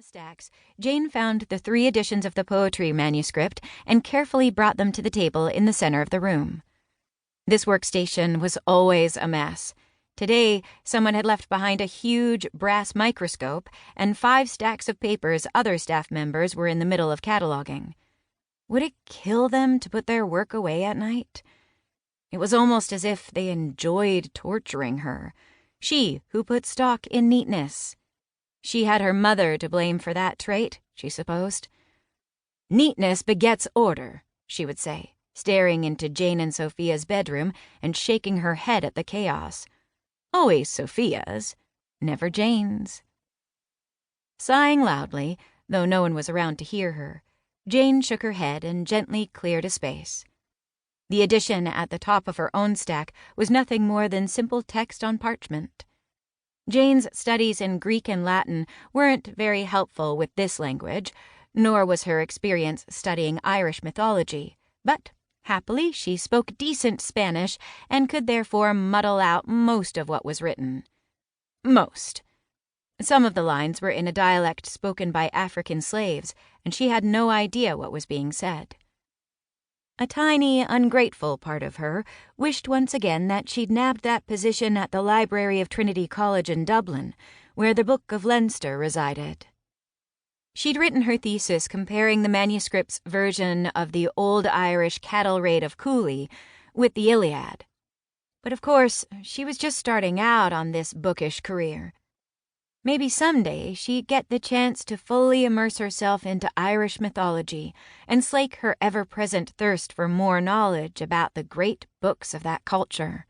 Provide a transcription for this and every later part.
stacks, Jane found the 3 editions of the poetry manuscript and carefully brought them to the table in the center of the room. This workstation was always a mess. Today, someone had left behind a huge brass microscope and 5 stacks of papers other staff members were in the middle of cataloging. Would it kill them to put their work away at night? It was almost as if they enjoyed torturing her, she who put stock in neatness. She had her mother to blame for that trait, she supposed. "Neatness begets order," she would say, staring into Jane and Sophia's bedroom and shaking her head at the chaos. Always Sophia's, never Jane's. Sighing loudly, though no one was around to hear her, Jane shook her head and gently cleared a space. The edition at the top of her own stack was nothing more than simple text on parchment. Jane's studies in Greek and Latin weren't very helpful with this language, nor was her experience studying Irish mythology, but happily she spoke decent Spanish and could therefore muddle out most of what was written. Most. Some of the lines were in a dialect spoken by African slaves, and she had no idea what was being said. A tiny, ungrateful part of her wished once again that she'd nabbed that position at the library of Trinity College in Dublin, where the Book of Leinster resided. She'd written her thesis comparing the manuscript's version of the Old Irish cattle raid of Cooley with the Iliad. But of course, she was just starting out on this bookish career. Maybe someday she'd get the chance to fully immerse herself into Irish mythology and slake her ever-present thirst for more knowledge about the great books of that culture.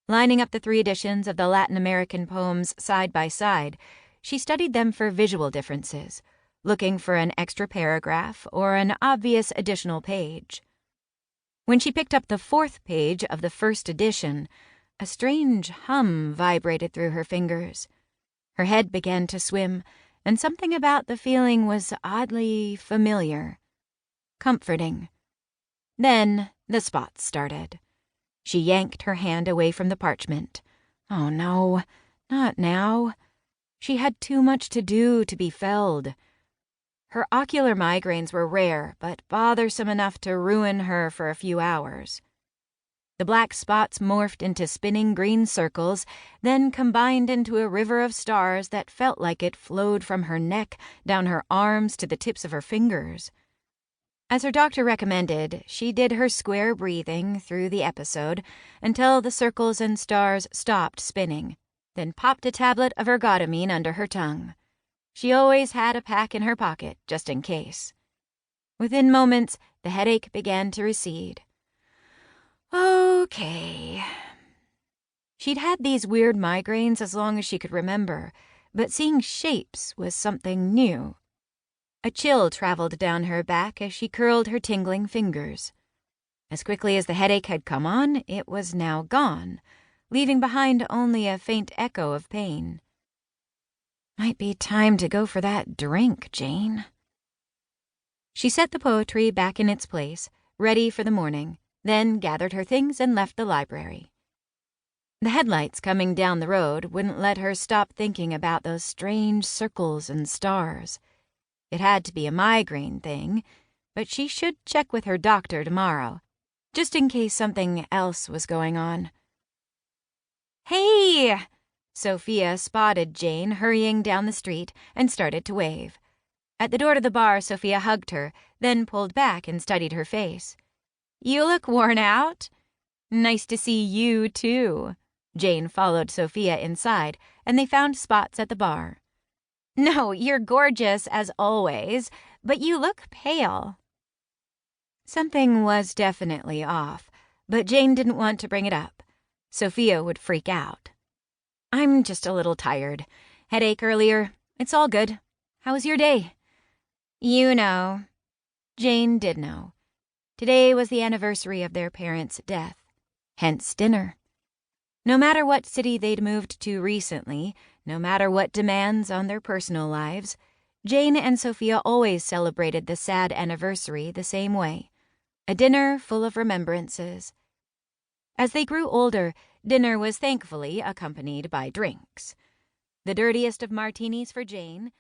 Lining up the 3 editions of the Latin American poems side by side, she studied them for visual differences, looking for an extra paragraph or an obvious additional page. When she picked up the 4th page of the 1st edition, a strange hum vibrated through her fingers. Her head began to swim, and something about the feeling was oddly familiar, comforting. Then the spots started. She yanked her hand away from the parchment. Oh no, not now. She had too much to do to be felled. Her ocular migraines were rare, but bothersome enough to ruin her for a few hours. The black spots morphed into spinning green circles, then combined into a river of stars that felt like it flowed from her neck, down her arms to the tips of her fingers. As her doctor recommended, she did her square breathing through the episode until the circles and stars stopped spinning, then popped a tablet of ergotamine under her tongue. She always had a pack in her pocket, just in case. Within moments, the headache began to recede. Okay. She'd had these weird migraines as long as she could remember, but seeing shapes was something new. A chill traveled down her back as she curled her tingling fingers. As quickly as the headache had come on, it was now gone, leaving behind only a faint echo of pain. Might be time to go for that drink, Jane. She set the poetry back in its place, ready for the morning, then gathered her things and left the library. The headlights coming down the road wouldn't let her stop thinking about those strange circles and stars. It had to be a migraine thing, but she should check with her doctor tomorrow, just in case something else was going on. "Hey!" Sophia spotted Jane hurrying down the street and started to wave. At the door to the bar, Sophia hugged her, then pulled back and studied her face. "You look worn out." "Nice to see you, too." Jane followed Sophia inside, and they found spots at the bar. "No, you're gorgeous as always, but you look pale." Something was definitely off, but Jane didn't want to bring it up. Sophia would freak out. "I'm just a little tired. Headache earlier. It's all good. How was your day?" "You know." Jane did know. Today was the anniversary of their parents' death, hence dinner. No matter what city they'd moved to recently, no matter what demands on their personal lives, Jane and Sophia always celebrated the sad anniversary the same way, a dinner full of remembrances. As they grew older, dinner was thankfully accompanied by drinks. The dirtiest of martinis for Jane,